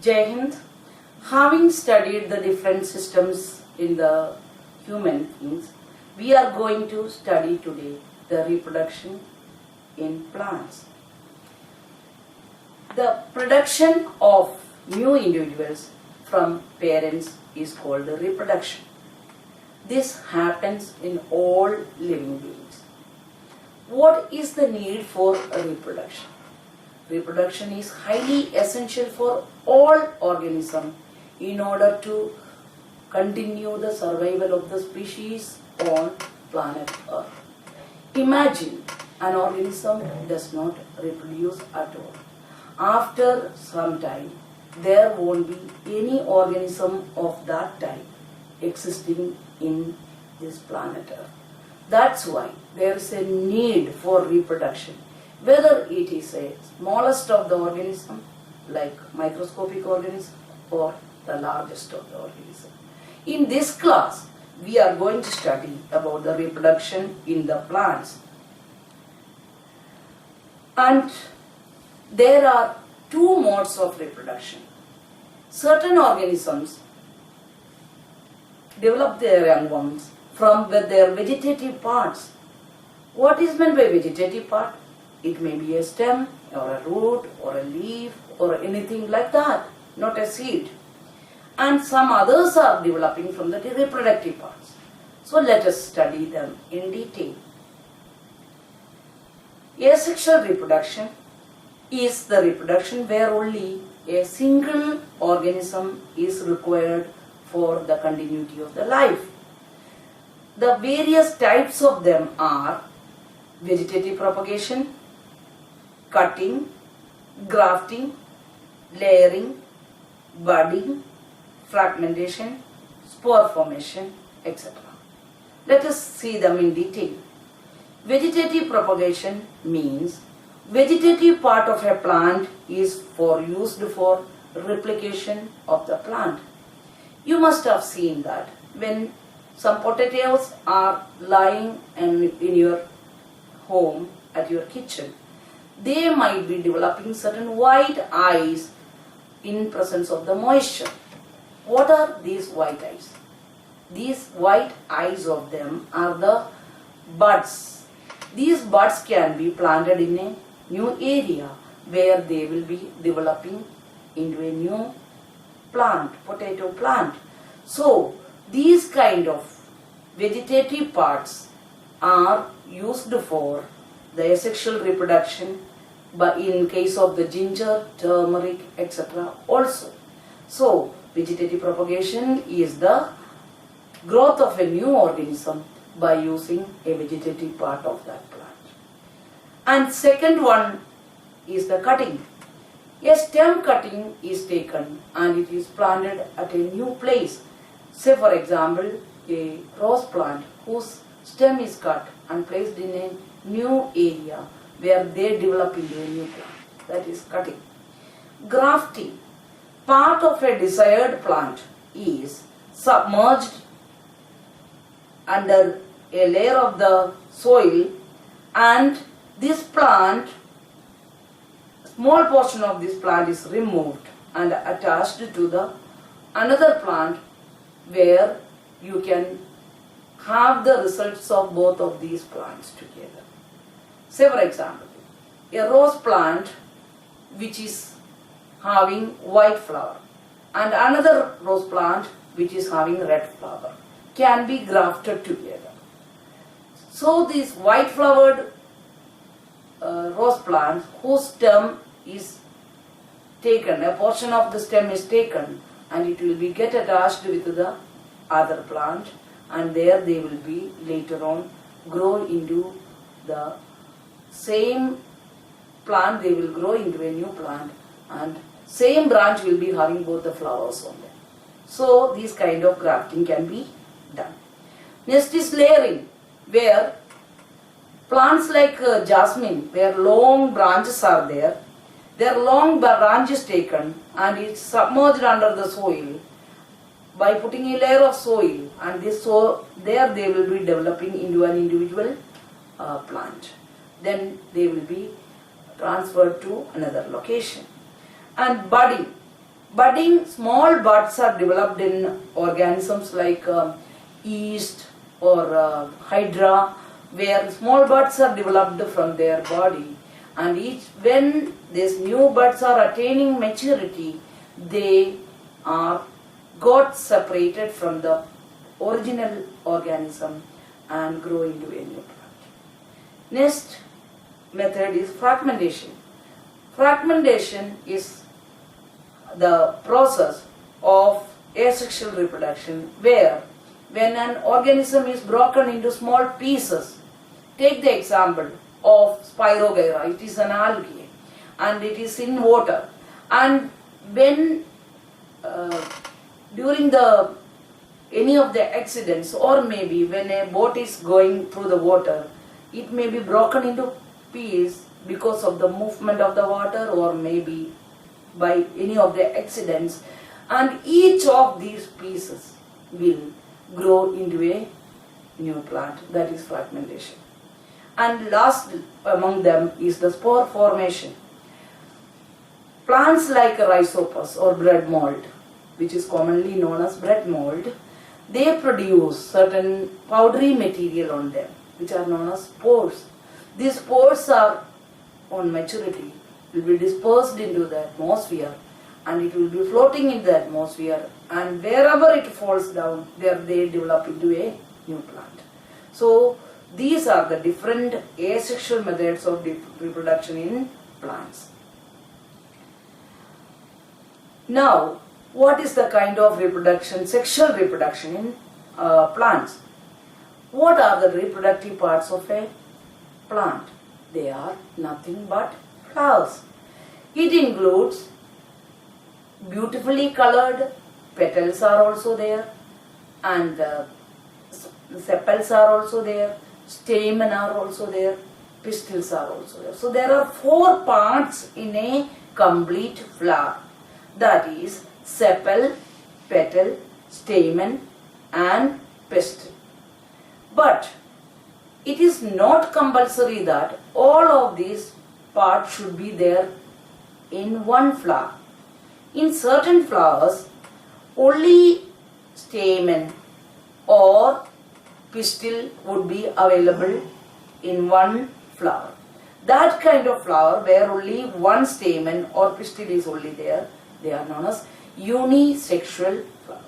Jai Hind. Having studied the different systems in the human beings, we are going to study today the reproduction in plants. The production of new individuals from parents is called the reproduction. This happens in all living beings. What is the need for a reproduction? Reproduction is highly essential for all organisms in order to continue the survival of the species on planet Earth. Imagine an organism does not reproduce at all. After some time, there won't be any organism of that type existing in this planet Earth. That's why there is a need for reproduction. Whether it is a smallest of the organism, like microscopic organism, or the largest of the organism. In this class, we are going to study about the reproduction in the plants. And there are two modes of reproduction. Certain organisms develop their young ones from their vegetative parts. What is meant by vegetative part? It may be a stem, or a root, or a leaf, or anything like that, not a seed. And some others are developing from the reproductive parts. So let us study them in detail. Asexual reproduction is the reproduction where only a single organism is required for the continuity of the life. The various types of them are vegetative propagation, cutting, grafting, layering, budding, fragmentation, spore formation, etc. Let us see them in detail. Vegetative propagation means vegetative part of a plant is used for replication of the plant. You must have seen that when some potatoes are lying in your home at your kitchen, they might be developing certain white eyes in presence of the moisture. What are these white eyes? These white eyes of them are the buds. These buds can be planted in a new area where they will be developing into a new plant, potato plant. So, these kind of vegetative parts are used for the asexual reproduction, but in case of the ginger, turmeric, etc. also. So, vegetative propagation is the growth of a new organism by using a vegetative part of that plant. And second one is the cutting. A stem cutting is taken and it is planted at a new place. Say for example, a rose plant whose stem is cut and placed in a new area where they develop into a new plant. That is cutting. Grafting. Part of a desired plant is submerged under a layer of the soil, and this plant, small portion of this plant is removed and attached to the another plant where you can have the results of both of these plants together. Say for example, a rose plant which is having white flower and another rose plant which is having red flower can be grafted together. So these white flowered rose plants whose stem is taken, a portion of the stem is taken and it will be get attached with the other plant, and there they will be later on grow into the same plant, they will grow into a new plant and same branch will be having both the flowers on them. So these kind of grafting can be done. Next is layering, where plants like jasmine, where long branches are there, their long branch is taken and it's submerged under the soil by putting a layer of soil, and this soil, there they will be developing into an individual plant. Then they will be transferred to another location. And budding. Budding small buds are developed in organisms like yeast or hydra, where small buds are developed from their body, and when these new buds are attaining maturity, they are got separated from the original organism and grow into a new plant. Next method is fragmentation. Fragmentation is the process of asexual reproduction, where when an organism is broken into small pieces, take the example of Spirogyra, it is an algae and it is in water, and when during any of the accidents, or maybe when a boat is going through the water, it may be broken into pieces because of the movement of the water, or maybe by any of the accidents, and each of these pieces will grow into a new plant, that is fragmentation. And last among them is the spore formation. Plants like rhizopus or bread mold, which is commonly known as bread mold, they produce certain powdery material on them, which are known as spores. These spores are, on maturity, will be dispersed into the atmosphere, and it will be floating in the atmosphere, and wherever it falls down, there they develop into a new plant. So these are the different asexual methods of reproduction in plants. Now, what is the kind of reproduction, sexual reproduction in plants? What are the reproductive parts of a plant? They are nothing but flowers. It includes beautifully colored petals are also there, and sepals are also there, stamen are also there, pistils are also there. So there are 4 parts in a complete flower, that is sepal, petal, stamen and pistil. But it is not compulsory that all of these parts should be there in one flower. In certain flowers, only stamen or pistil would be available in one flower. That kind of flower where only one stamen or pistil is only there, they are known as unisexual flower.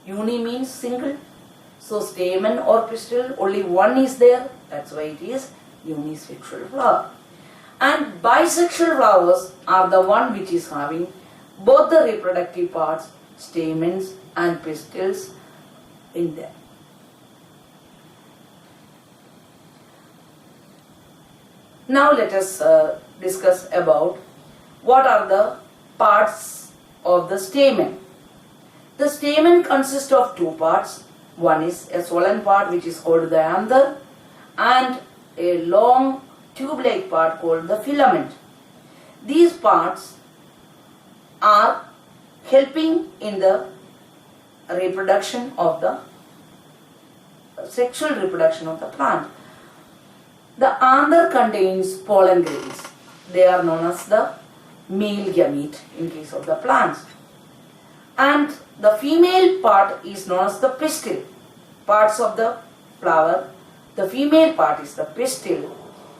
Uni means single. So stamen or pistil, only one is there, that's why it is unisexual flower. And bisexual flowers are the one which is having both the reproductive parts, stamens and pistils in them. Now let us discuss about what are the parts of the stamen. The stamen consists of 2 parts. One is a swollen part which is called the anther, and a long tube-like part called the filament. These parts are helping in the reproduction of the sexual reproduction of the plant. The anther contains pollen grains. They are known as the male gamete in case of the plants. And the female part is known as the pistil. Parts of the flower, the female part is the pistil,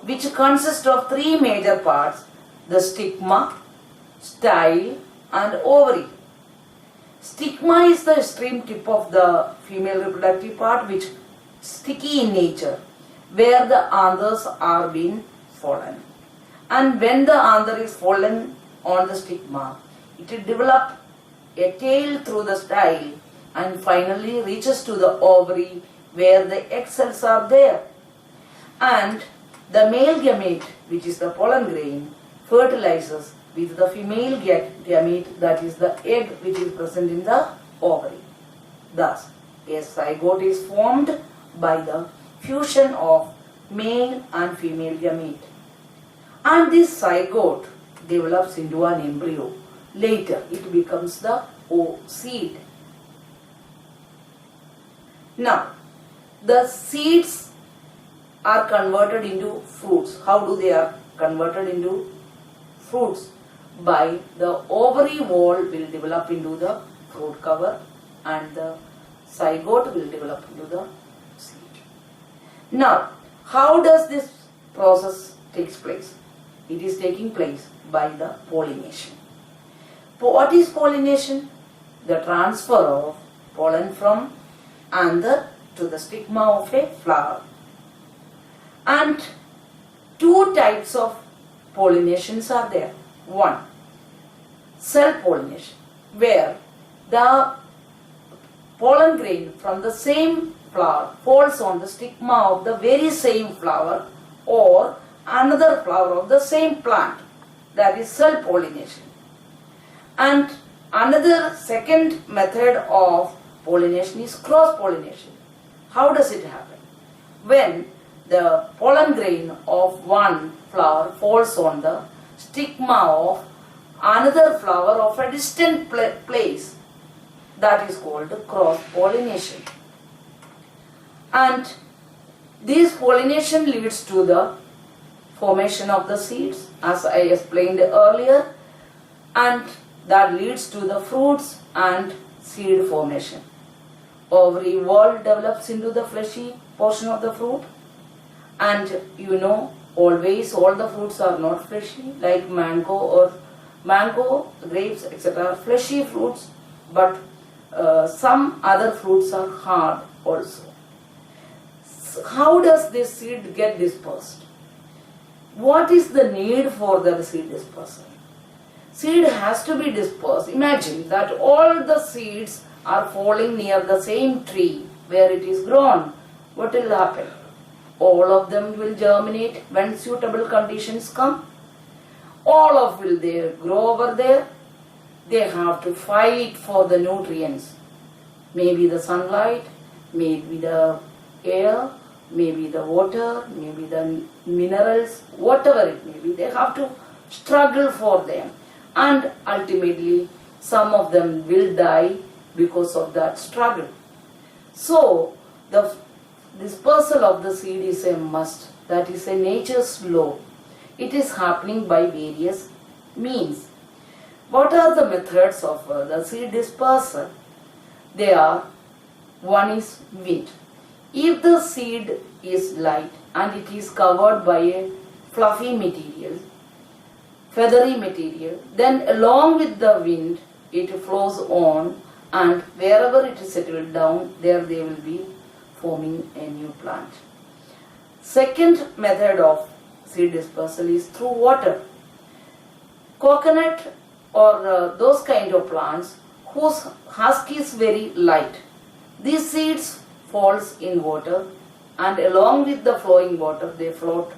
which consists of 3 major parts: the stigma, style and ovary. Stigma is the extreme tip of the female reproductive part, which is sticky in nature, where the anthers are being fallen. And when the anther is fallen on the stigma, it will develop a tail through the style and finally reaches to the ovary, where the egg cells are there. And the male gamete, which is the pollen grain, fertilizes with the female gamete, that is the egg which is present in the ovary. Thus, a zygote is formed by the fusion of male and female gamete. And this zygote develops into an embryo. Later, it becomes the seed. Now, the seeds are converted into fruits. How do they are converted into fruits? by the ovary wall will develop into the fruit cover and the zygote will develop into the seed. Now, how does this process takes place? It is taking place by the pollination. What is pollination? The transfer of pollen from anther to the stigma of a flower. And two types of pollinations are there. One, self-pollination, where the pollen grain from the same flower falls on the stigma of the very same flower or another flower of the same plant. That is self-pollination. And another second method of pollination is cross-pollination. How does it happen? When the pollen grain of one flower falls on the stigma of another flower of a distant place, that is called cross-pollination. And this pollination leads to the formation of the seeds, as I explained earlier, and that leads to the fruits and seed formation. Ovary wall develops into the fleshy portion of the fruit, and you know, always all the fruits are not fleshy, like mango, grapes, etc. are fleshy fruits, but some other fruits are hard also. How does this seed get dispersed? What is the need for the seed dispersal? Seed has to be dispersed. Imagine that all the seeds are falling near the same tree where it is grown. What will happen? All of them will germinate when suitable conditions come. All of will they grow over there. They have to fight for the nutrients. Maybe the sunlight, maybe the air, maybe the water, maybe the minerals, whatever it may be. They have to struggle for them. And ultimately, some of them will die because of that struggle. So, the dispersal of the seed is a must. That is a nature's law. It is happening by various means. What are the methods of the seed dispersal? They are, one is wind. If the seed is light and it is covered by a fluffy material, feathery material, then along with the wind it flows on, and wherever it is settled down, there they will be forming a new plant. Second method of seed dispersal is through water. Coconut or those kind of plants whose husk is very light, these seeds falls in water, and along with the flowing water they float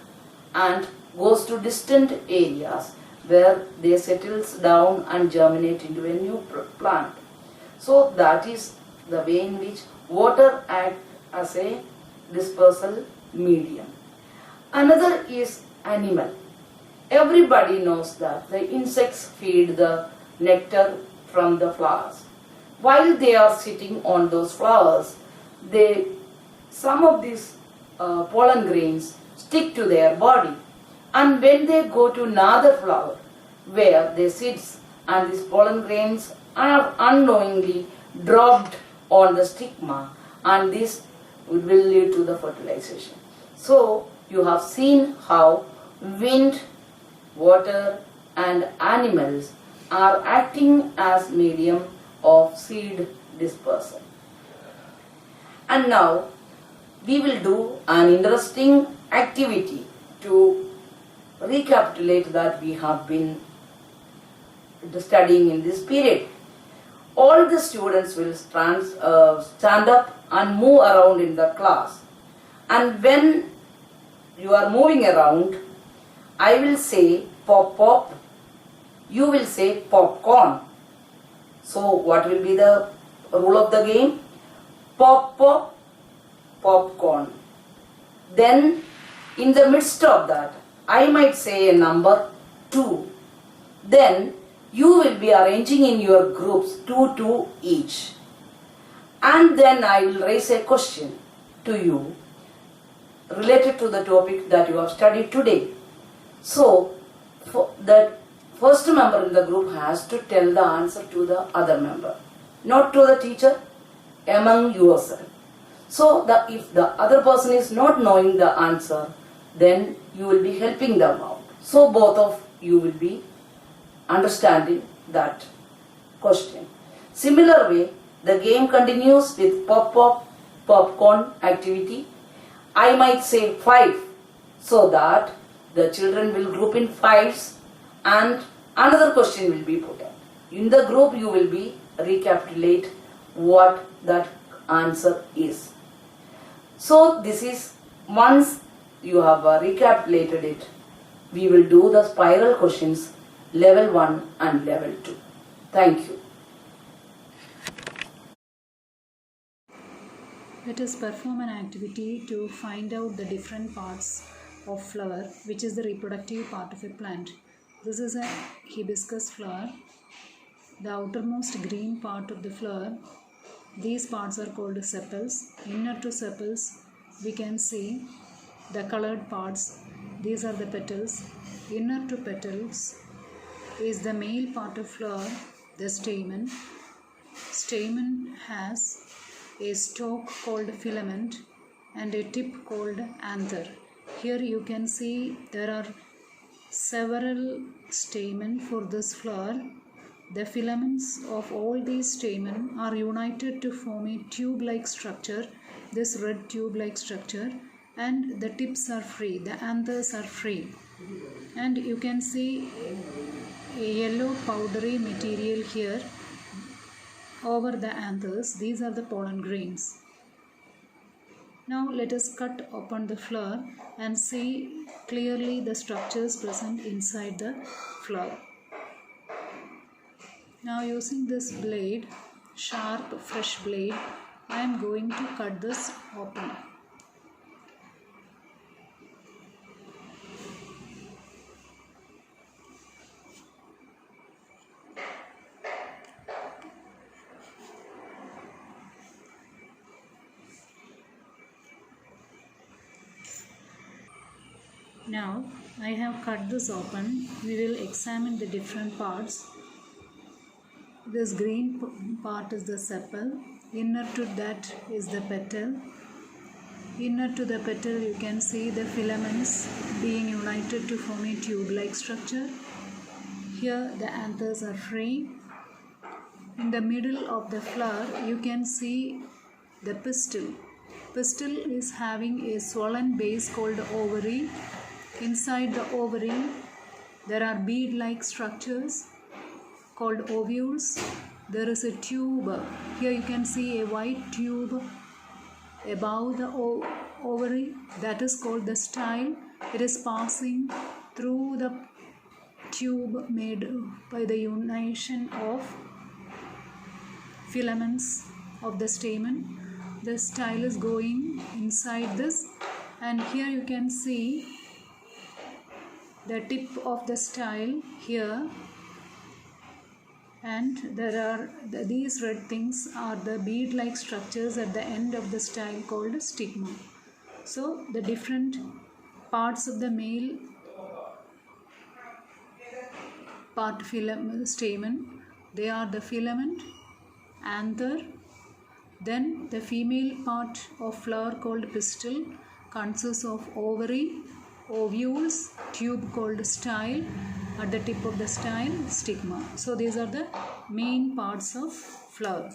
and goes to distant areas where they settles down and germinate into a new plant. So that is the way in which water acts as a dispersal medium. Another is animal. Everybody knows that the insects feed the nectar from the flowers. While they are sitting on those flowers, some of these pollen grains stick to their body, and when they go to another flower where they sit, and these pollen grains are unknowingly dropped on the stigma, and this will lead to the fertilization. So you have seen how wind, water and animals are acting as medium of seed dispersal. And now we will do an interesting activity to recapitulate that we have been studying in this period. All the students will stand up and move around in the class, and when you are moving around, I will say pop pop, you will say popcorn. So what will be the rule of the game? Pop pop, popcorn. Then in the midst of that, I might say a number 2. Then you will be arranging in your groups 2 each. And then I will raise a question to you related to the topic that you have studied today. So, first member in the group has to tell the answer to the other member, not to the teacher, among yourself. So if the other person is not knowing the answer, then you will be helping them out. So both of you will be understanding that question. Similar way, the game continues with popcorn activity. I might say 5, so that the children will group in 5s and another question will be put up. In the group you will be recapitulate what that answer is. So this is, once you have recapitulated it, we will do the spiral questions level 1 and level 2. Thank you. Let us perform an activity to find out the different parts of flower, which is the reproductive part of a plant. This is a hibiscus flower. The outermost green part of the flower, these parts are called sepals. Inner to sepals, we can see the colored parts. These are the petals. Inner to petals is the male part of flower, the stamen. Stamen has a stalk called filament and a tip called anther. Here you can see there are several stamen for this flower. The filaments of all these stamen are united to form a tube-like structure, this red tube-like structure, and the tips are free, the anthers are free. And you can see a yellow powdery material here over the anthers. These are the pollen grains. Now let us cut open the flower and see clearly the structures present inside the flower. Now using this blade, sharp fresh blade, I am going to cut this open. Now I have cut this open. We will examine the different parts. This green part is the sepal. Inner to that is the petal. Inner to the petal you can see the filaments being united to form a tube-like structure. Here the anthers are free. In the middle of the flower you can see the pistil. Pistil is having a swollen base called ovary. Inside the ovary there are bead-like structures called ovules. There is a tube. Here you can see a white tube above the ovary, that is called the style. It is passing through the tube made by the unition of filaments of the stamen. The style is going inside this, and here you can see the tip of the style here, and there are these red things are the bead-like structures at the end of the style called stigma. So the different parts of the male part stamen, they are the filament, anther. Then the female part of flower called pistil consists of ovary, ovules, tube called style, at the tip of the style stigma. So these are the main parts of flower.